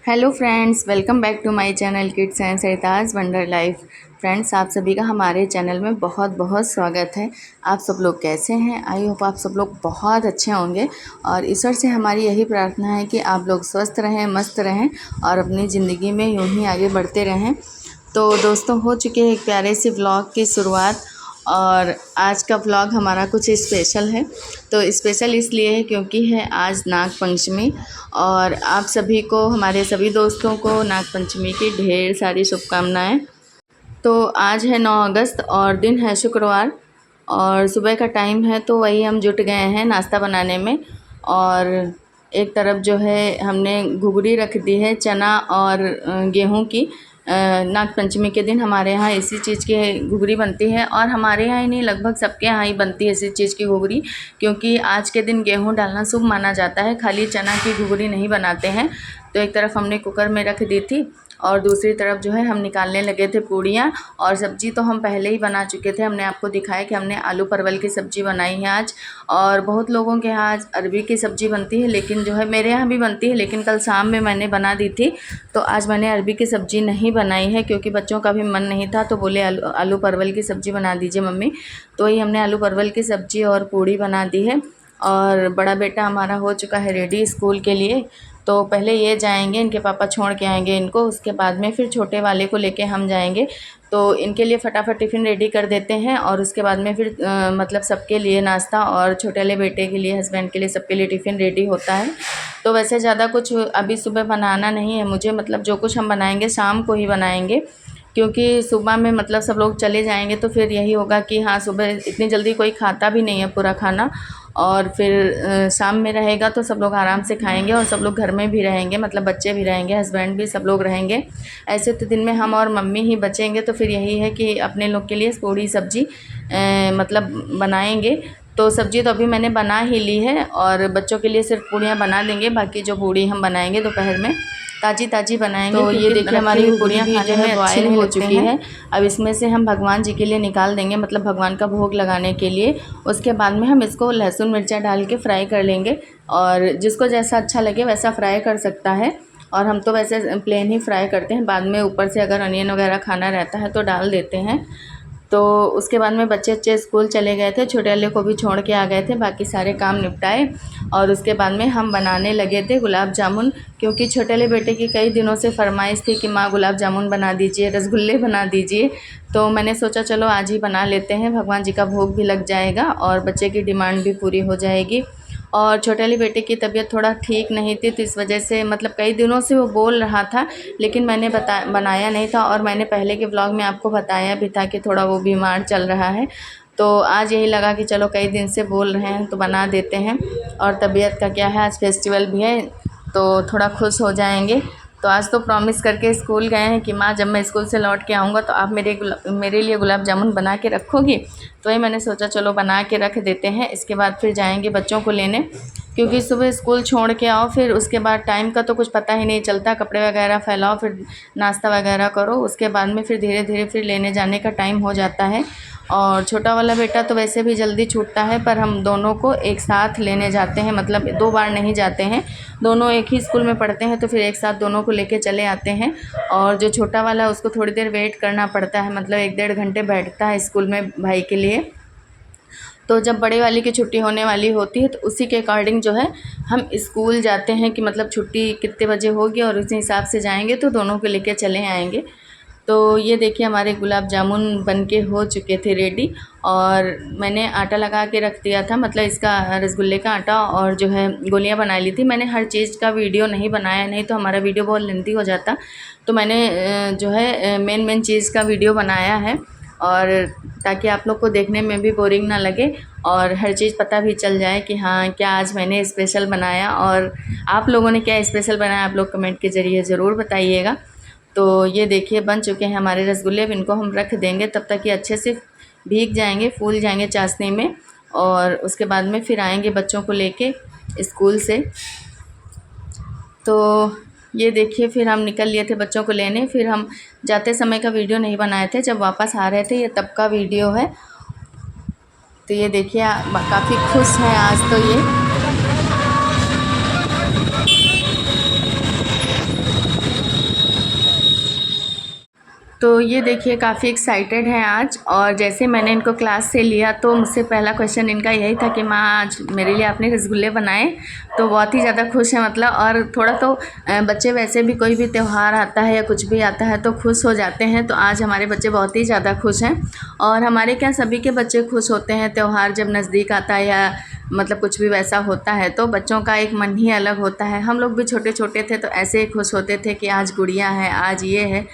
Hello friends, welcome back to my channel kids and Sarita's wonder life. Friends, आप सभी का हमारे चैनल में बहुत बहुत स्वागत है। आप सब लोग कैसे हैं? आई होप आप सब लोग बहुत अच्छे होंगे और ईश्वर से हमारी यही प्रार्थना है कि आप लोग स्वस्थ रहें, मस्त रहें और अपनी ज़िंदगी में यूं ही आगे बढ़ते रहें। तो दोस्तों, हो चुके हैं एक प्यारे से व्लॉग की शुरुआत और आज का व्लॉग हमारा कुछ स्पेशल है। तो स्पेशल इसलिए है क्योंकि है आज नाग पंचमी और आप सभी को, हमारे सभी दोस्तों को नाग पंचमी की ढेर सारी शुभकामनाएं। तो आज है 9 अगस्त और दिन है शुक्रवार और सुबह का टाइम है, तो वही हम जुट गए हैं नाश्ता बनाने में। और एक तरफ जो है हमने घुघरी रख दी है, चना और गेहूं की। नाग पंचमी के दिन हमारे यहाँ इसी चीज़ की घुघरी बनती है और हमारे यहाँ ही नहीं, लगभग सबके यहाँ ही बनती है इसी चीज़ की घुघरी, क्योंकि आज के दिन गेहूं डालना शुभ माना जाता है। खाली चना की घुघरी नहीं बनाते हैं। तो एक तरफ हमने कुकर में रख दी थी और दूसरी तरफ जो है हम निकालने लगे थे पूड़ियाँ। और सब्जी तो हम पहले ही बना चुके थे, हमने आपको दिखाया कि हमने आलू परवल की सब्ज़ी बनाई है आज। और बहुत लोगों के यहाँ आज अरबी की सब्ज़ी बनती है, लेकिन जो है मेरे यहाँ भी बनती है, लेकिन कल शाम में मैंने बना दी थी। तो आज मैंने अरबी की सब्ज़ी नहीं बनाई है क्योंकि बच्चों का भी मन नहीं था, तो बोले आलू परवल की सब्ज़ी बना दीजिए मम्मी। तो वही हमने आलू परवल की सब्ज़ी और पूड़ी बना दी है। और बड़ा बेटा हमारा हो चुका है रेडी स्कूल के लिए। तो पहले ये जाएंगे, इनके पापा छोड़ के आएंगे इनको, उसके बाद में फिर छोटे वाले को लेके हम जाएंगे। तो इनके लिए फटाफट टिफ़िन रेडी कर देते हैं और उसके बाद में फिर मतलब सबके लिए नाश्ता और छोटे वाले बेटे के लिए, हस्बैंड के लिए, सबके लिए टिफ़िन रेडी होता है। तो वैसे ज़्यादा कुछ अभी सुबह बनाना नहीं है मुझे, मतलब जो कुछ हम बनाएंगे शाम को ही बनाएंगे, क्योंकि सुबह में मतलब सब लोग चले जाएंगे तो फिर यही होगा कि हाँ, सुबह इतनी जल्दी कोई खाता भी नहीं है पूरा खाना। और फिर शाम में रहेगा तो सब लोग आराम से खाएंगे और सब लोग घर में भी रहेंगे, मतलब बच्चे भी रहेंगे, हस्बैंड भी, सब लोग रहेंगे। ऐसे तो दिन में हम और मम्मी ही बचेंगे, तो फिर यही है कि अपने लोग के लिए पूड़ी सब्जी मतलब बनाएंगे। तो सब्जी तो अभी मैंने बना ही ली है और बच्चों के लिए सिर्फ पूड़ियाँ बना देंगे, बाकी जो पूड़ी हम बनाएंगे दोपहर में ताज़ी ताज़ी बनाएंगे। तो ये देखिए हमारी पूड़ियाँ खाने में बॉयल हो चुकी है। अब इसमें से हम भगवान जी के लिए निकाल देंगे, मतलब भगवान का भोग लगाने के लिए। उसके बाद में हम इसको लहसुन मिर्चा डाल के फ्राई कर लेंगे और जिसको जैसा अच्छा लगे वैसा फ्राई कर सकता है। और हम तो वैसे प्लेन ही फ्राई करते हैं, बाद में ऊपर से अगर अनियन वगैरह खाना रहता है तो डाल देते हैं। तो उसके बाद में बच्चे स्कूल चले गए थे, छोटे वाले को भी छोड़ के आ गए थे, बाकी सारे काम निपटाए। और उसके बाद में हम बनाने लगे थे गुलाब जामुन, क्योंकि छोटे वाले बेटे की कई दिनों से फरमाइश थी कि माँ गुलाब जामुन बना दीजिए, रसगुल्ले बना दीजिए। तो मैंने सोचा चलो आज ही बना लेते हैं, भगवान जी का भोग भी लग जाएगा और बच्चे की डिमांड भी पूरी हो जाएगी। और छोटे वाले बेटे की तबीयत थोड़ा ठीक नहीं थी, तो इस वजह से मतलब कई दिनों से वो बोल रहा था, लेकिन मैंने बनाया नहीं था। और मैंने पहले के व्लॉग में आपको बताया भी था कि थोड़ा वो बीमार चल रहा है। तो आज यही लगा कि चलो कई दिन से बोल रहे हैं तो बना देते हैं। और तबीयत का क्या है, आज फेस्टिवल भी है तो थोड़ा खुश हो जाएंगे। तो आज तो प्रॉमिस करके स्कूल गए हैं कि माँ जब मैं स्कूल से लौट के आऊँगा तो आप मेरे लिए गुलाब जामुन बना के रखोगी। तो वही मैंने सोचा चलो बना के रख देते हैं, इसके बाद फिर जाएंगे बच्चों को लेने, क्योंकि सुबह स्कूल छोड़ के आओ फिर उसके बाद टाइम का तो कुछ पता ही नहीं चलता, कपड़े वगैरह फैलाओ, फिर नाश्ता वगैरह करो, उसके बाद में फिर धीरे धीरे फिर लेने जाने का टाइम हो जाता है। और छोटा वाला बेटा तो वैसे भी जल्दी छूटता है, पर हम दोनों को एक साथ लेने जाते हैं, मतलब 2 बार नहीं जाते हैं, दोनों एक ही स्कूल में पढ़ते हैं, तो फिर एक साथ दोनों को लेके चले आते हैं। और जो छोटा वाला है उसको थोड़ी देर वेट करना पड़ता है, मतलब 1-1.5 घंटे बैठता है स्कूल में भाई के लिए। तो जब बड़े वाली की छुट्टी होने वाली होती है तो उसी के अकॉर्डिंग जो है हम स्कूल जाते हैं कि मतलब छुट्टी कितने बजे होगी और उसी हिसाब से जाएंगे, तो दोनों को लेके चले आएंगे। तो ये देखिए हमारे गुलाब जामुन बनके हो चुके थे रेडी। और मैंने आटा लगा के रख दिया था, मतलब इसका रसगुल्ले का आटा, और जो है गोलियां बना ली थी। मैंने हर चीज़ का वीडियो नहीं बनाया, नहीं तो हमारा वीडियो बहुत लेंथी हो जाता। तो मैंने जो है मेन चीज़ का वीडियो बनाया है, और ताकि आप लोग को देखने में भी बोरिंग ना लगे और हर चीज़ पता भी चल जाए कि हाँ क्या आज मैंने स्पेशल बनाया। और आप लोगों ने क्या स्पेशल बनाया, आप लोग कमेंट के ज़रिए ज़रूर बताइएगा। तो ये देखिए बन चुके हैं हमारे रसगुल्ले, अब इनको हम रख देंगे तब तक ये अच्छे से भीग जाएंगे, फूल जाएंगे चाशनी में। और उसके बाद में फिर आएंगे बच्चों को लेके स्कूल से। तो ये देखिए फिर हम निकल लिए थे बच्चों को लेने, फिर हम जाते समय का वीडियो नहीं बनाए थे, जब वापस आ रहे थे ये तब का वीडियो है। तो ये देखिए काफ़ी खुश हैं आज तो ये। तो ये देखिए काफ़ी एक्साइटेड हैं आज, और जैसे मैंने इनको क्लास से लिया तो मुझसे पहला क्वेश्चन इनका यही था कि माँ आज मेरे लिए आपने रसगुल्ले बनाए। तो बहुत ही ज़्यादा खुश है मतलब। और थोड़ा तो बच्चे वैसे भी कोई भी त्यौहार आता है या कुछ भी आता है तो खुश हो जाते हैं, तो आज हमारे बच्चे बहुत ही ज़्यादा खुश हैं। और हमारे क्या सभी के बच्चे खुश होते हैं त्यौहार जब नज़दीक आता है या मतलब कुछ भी वैसा होता है, तो बच्चों का एक मन ही अलग होता है। हम लोग भी छोटे छोटे थे तो ऐसे ही खुश होते थे कि आज गुड़िया है, आज ये है।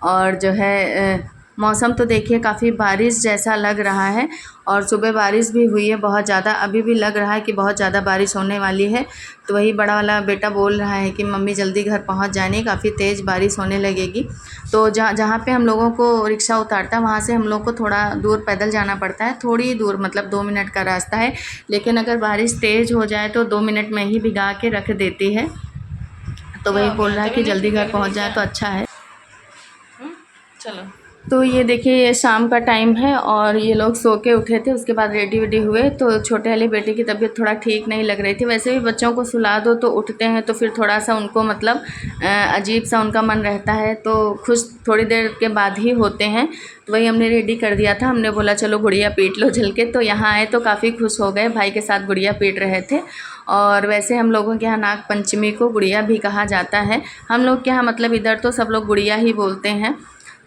और जो है मौसम तो देखिए काफ़ी बारिश जैसा लग रहा है, और सुबह बारिश भी हुई है बहुत ज़्यादा, अभी भी लग रहा है कि बहुत ज़्यादा बारिश होने वाली है। तो वही बड़ा वाला बेटा बोल रहा है कि मम्मी जल्दी घर पहुंच जाने, काफ़ी तेज़ बारिश होने लगेगी। तो जहाँ पे हम लोगों को रिक्शा उतारता है वहाँ से हम लोग को थोड़ा दूर पैदल जाना पड़ता है, थोड़ी दूर मतलब 2 मिनट का रास्ता है। लेकिन अगर बारिश तेज़ हो जाए तो 2 मिनट में ही भिगा के रख देती है। तो वही बोल रहा है कि जल्दी घर पहुँच जाए तो अच्छा है। चलो। तो ये देखिए ये शाम का टाइम है और ये लोग सो के उठे थे, उसके बाद रेडी वेडी हुए। तो छोटे वाले बेटे की तबीयत थोड़ा ठीक नहीं लग रही थी। वैसे भी बच्चों को सुला दो तो उठते हैं तो फिर थोड़ा सा उनको मतलब अजीब सा उनका मन रहता है, तो खुश थोड़ी देर के बाद ही होते हैं। तो वही हमने रेडी कर दिया था, हमने बोला चलो गुड़िया पीट लो झल के। तो यहाँ आए तो काफ़ी खुश हो गए, भाई के साथ गुड़िया पीट रहे थे। और वैसे हम लोगों के यहाँ नाग पंचमी को गुड़िया भी कहा जाता है। हम लोग के यहाँ मतलब इधर तो सब लोग गुड़िया ही बोलते हैं।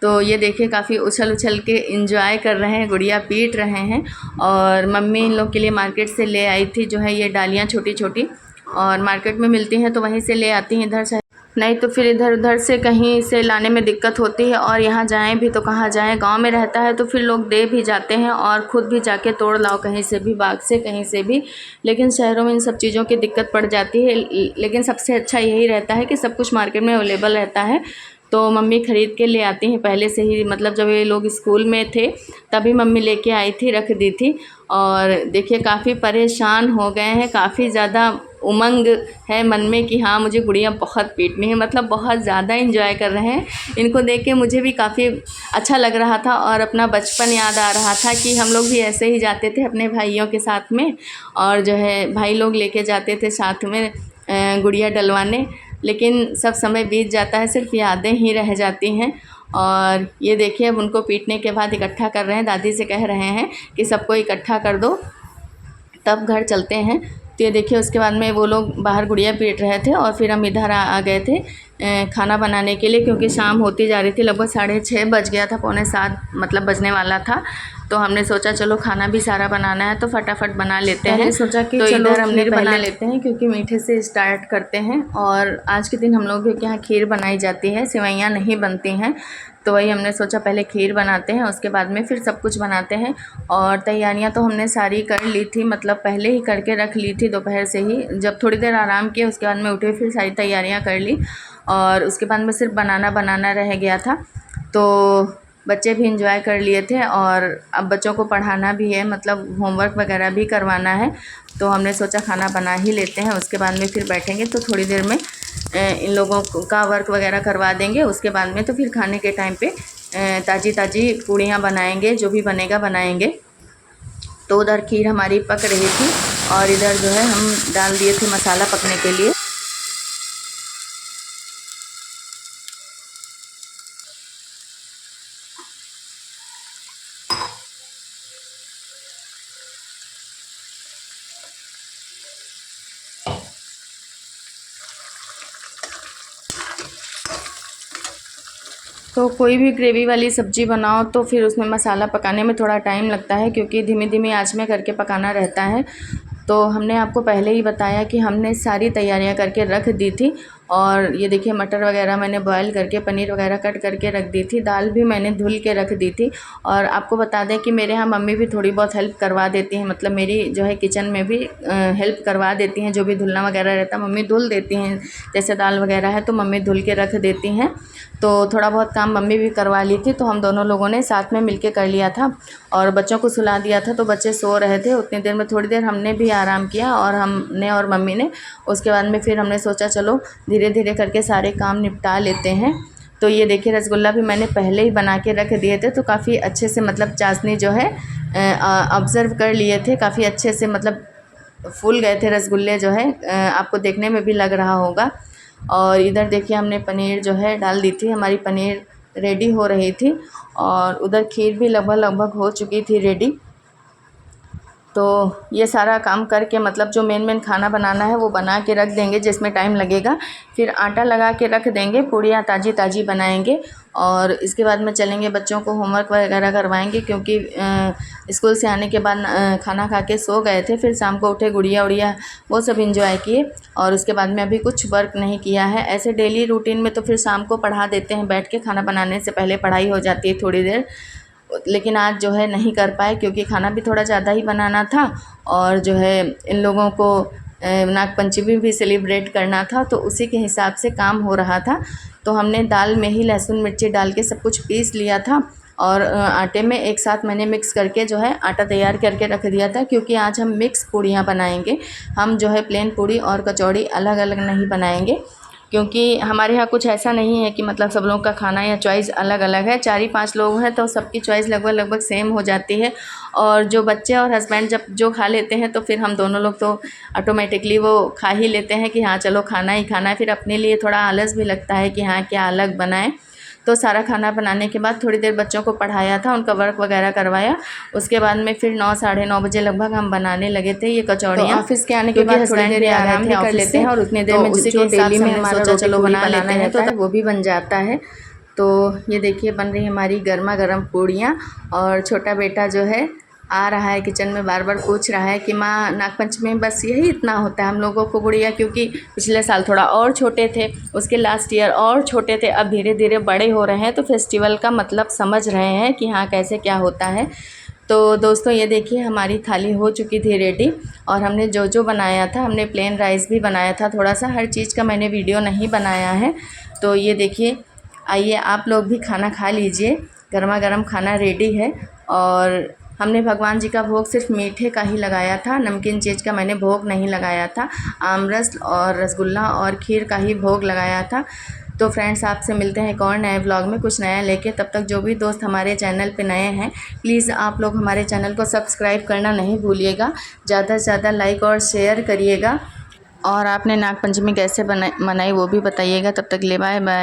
तो ये देखिए काफ़ी उछल उछल के एंजॉय कर रहे हैं, गुड़िया पीट रहे हैं। और मम्मी इन लोग के लिए मार्केट से ले आई थी जो है ये डालियाँ छोटी छोटी, और मार्केट में मिलती हैं तो वहीं से ले आती हैं, इधर से नहीं तो फिर इधर उधर से कहीं से लाने में दिक्कत होती है। और यहाँ जाएं भी तो कहाँ जाएं, गांव में रहता है तो फिर लोग दे भी जाते हैं और ख़ुद भी जाके तोड़ लाओ कहीं से भी, बाग से कहीं से भी। लेकिन शहरों में इन सब चीज़ों की दिक्कत पड़ जाती है। लेकिन सबसे अच्छा यही रहता है कि सब कुछ मार्केट में अवेलेबल रहता है, तो मम्मी ख़रीद के ले आती हैं पहले से ही। मतलब जब ये लोग स्कूल में थे तभी मम्मी लेके आई थी, रख दी थी। और देखिए काफ़ी परेशान हो गए हैं, काफ़ी ज़्यादा उमंग है मन में कि हाँ मुझे गुड़िया बहुत पीटनी है, मतलब बहुत ज़्यादा एंजॉय कर रहे हैं। इनको देख के मुझे भी काफ़ी अच्छा लग रहा था और अपना बचपन याद आ रहा था कि हम लोग भी ऐसे ही जाते थे अपने भाइयों के साथ में, और जो है भाई लोग लेके जाते थे साथ में गुड़िया डलवाने। लेकिन सब समय बीत जाता है, सिर्फ यादें ही रह जाती हैं। और ये देखिए अब उनको पीटने के बाद इकट्ठा कर रहे हैं, दादी से कह रहे हैं कि सबको इकट्ठा कर दो तब घर चलते हैं। तो ये देखिए उसके बाद में वो लोग बाहर गुड़िया पीट रहे थे और फिर हम इधर आ गए थे खाना बनाने के लिए, क्योंकि शाम होती जा रही थी, लगभग 6:30 बज गया था, 6:45 मतलब बजने वाला था। तो हमने सोचा चलो खाना भी सारा बनाना है तो फटाफट बना लेते हैं। सोचा कि तो इधर हमने बना लेते हैं क्योंकि मीठे से स्टार्ट करते हैं। और आज के दिन हम लोग के यहाँ खीर बनाई जाती है, सेवइयाँ नहीं बनती हैं। तो वही हमने सोचा पहले खीर बनाते हैं, उसके बाद में फिर सब कुछ बनाते हैं। और तैयारियां तो हमने सारी कर ली थी, मतलब पहले ही करके रख ली थी दोपहर से ही। जब थोड़ी देर आराम किया उसके बाद में उठे फिर सारी तैयारियां कर ली, और उसके बाद में सिर्फ बनाना रह गया था। तो बच्चे भी इंजॉय कर लिए थे और अब बच्चों को पढ़ाना भी है, मतलब होमवर्क वगैरह भी करवाना है। तो हमने सोचा खाना बना ही लेते हैं, उसके बाद में फिर बैठेंगे। तो थोड़ी देर में इन लोगों का वर्क वगैरह करवा देंगे, उसके बाद में तो फिर खाने के टाइम पे ताज़ी ताज़ी पूड़ियाँ बनाएंगे, जो भी बनेगा बनाएंगे। तो उधर खीर हमारी पक रही थी और इधर जो है हम डाल दिए थे मसाला पकने के लिए। तो कोई भी ग्रेवी वाली सब्ज़ी बनाओ तो फिर उसमें मसाला पकाने में थोड़ा टाइम लगता है, क्योंकि धीमी धीमी आंच में करके पकाना रहता है। तो हमने आपको पहले ही बताया कि हमने सारी तैयारियां करके रख दी थी। और ये देखिए मटर वगैरह मैंने बॉयल करके, पनीर वगैरह कट करके रख दी थी, दाल भी मैंने धुल के रख दी थी। और आपको बता दें कि मेरे यहाँ मम्मी भी थोड़ी बहुत हेल्प करवा देती हैं, मतलब मेरी जो है किचन में भी हेल्प करवा देती हैं। जो भी धुलना वगैरह रहता है मम्मी धुल देती हैं, जैसे दाल वगैरह है तो मम्मी धुल के रख देती हैं। तो थोड़ा बहुत काम मम्मी भी करवा ली थी, तो हम दोनों लोगों ने साथ में मिलके कर लिया था। और बच्चों को सुला दिया था तो बच्चे सो रहे थे, उतनी देर में थोड़ी देर हमने भी आराम किया, और हमने और मम्मी ने। उसके बाद में फिर हमने सोचा चलो धीरे धीरे करके सारे काम निपटा लेते हैं। तो ये देखिए रसगुल्ला भी मैंने पहले ही बना के रख दिए थे, तो काफ़ी अच्छे से मतलब चाशनी जो है ऑब्ज़र्व कर लिए थे, काफ़ी अच्छे से मतलब फूल गए थे रसगुल्ले जो है, आपको देखने में भी लग रहा होगा। और इधर देखिए हमने पनीर जो है डाल दी थी, हमारी पनीर रेडी हो रही थी और उधर खीर भी लगभग हो चुकी थी रेडी। तो ये सारा काम करके मतलब जो मेन खाना बनाना है वो बना के रख देंगे, जिसमें टाइम लगेगा। फिर आटा लगा के रख देंगे, पूड़ियाँ ताज़ी ताज़ी बनाएंगे और इसके बाद में चलेंगे, बच्चों को होमवर्क वगैरह करवाएंगे, क्योंकि स्कूल से आने के बाद खाना खा के सो गए थे। फिर शाम को उठे, गुड़िया उड़िया वो सब इंजॉय किए और उसके बाद में अभी कुछ वर्क नहीं किया है। ऐसे डेली रूटीन में तो फिर शाम को पढ़ा देते हैं बैठ के, खाना बनाने से पहले पढ़ाई हो जाती है थोड़ी देर, लेकिन आज जो है नहीं कर पाए क्योंकि खाना भी थोड़ा ज़्यादा ही बनाना था और जो है इन लोगों को नाग पंचमी भी सेलिब्रेट करना था, तो उसी के हिसाब से काम हो रहा था। तो हमने दाल में ही लहसुन मिर्ची डाल के सब कुछ पीस लिया था और आटे में एक साथ मैंने मिक्स करके जो है आटा तैयार करके रख दिया था, क्योंकि आज हम मिक्स पूड़ियाँ बनाएंगे। हम जो है प्लेन पूड़ी और कचौड़ी अलग अलग नहीं बनाएंगे, क्योंकि हमारे यहाँ कुछ ऐसा नहीं है कि मतलब सब लोगों का खाना या चॉइस अलग अलग है। 4 ही 5 लोग हैं तो सबकी चॉइस लगभग सेम हो जाती है, और जो बच्चे और हस्बैंड जब जो खा लेते हैं तो फिर हम दोनों लोग तो ऑटोमेटिकली वो खा ही लेते हैं कि हाँ चलो खाना ही खाना है। फिर अपने लिए थोड़ा आलस भी लगता है कि हाँ क्या अलग बनाएं। तो सारा खाना बनाने के बाद थोड़ी देर बच्चों को पढ़ाया था, उनका वर्क वगैरह करवाया। उसके बाद में फिर 9 साढ़े 9 बजे लगभग हम बनाने लगे थे ये कचौड़ियाँ। ऑफिस के आने के बाद थोड़ी देर आराम भी कर लेते हैं और उतनी देर में उसी के डेली में हमारा सोचा चलो बना लेते हैं, तो वो भी बन जाता है। तो ये देखिए बन रही है हमारी गर्मा गर्म पूड़ियाँ, और छोटा बेटा जो है आ रहा है किचन में, बार बार पूछ रहा है कि माँ नागपंचमी में बस यही इतना होता है हम लोगों को गुड़िया, क्योंकि पिछले साल थोड़ा और छोटे थे, उसके लास्ट ईयर और छोटे थे, अब धीरे धीरे बड़े हो रहे हैं तो फेस्टिवल का मतलब समझ रहे हैं कि हाँ कैसे क्या होता है। तो दोस्तों ये देखिए हमारी थाली हो चुकी थी रेडी, और हमने जो जो बनाया था, हमने प्लेन राइस भी बनाया था थोड़ा सा, हर चीज़ का मैंने वीडियो नहीं बनाया है। तो ये देखिए, आइए आप लोग भी खाना खा लीजिए, गर्मा गर्म खाना रेडी है। और हमने भगवान जी का भोग सिर्फ मीठे का ही लगाया था, नमकीन चीज़ का मैंने भोग नहीं लगाया था। आमरस और रसगुल्ला और खीर का ही भोग लगाया था। तो फ्रेंड्स आपसे मिलते हैं एक और नए व्लॉग में कुछ नया लेके। तब तक जो भी दोस्त हमारे चैनल पे नए हैं प्लीज़ आप लोग हमारे चैनल को सब्सक्राइब करना नहीं भूलिएगा, ज़्यादा से ज़्यादा लाइक और शेयर करिएगा, और आपने नागपंचमी कैसे मनाई वो भी बताइएगा। तब तक ले बाय बाय।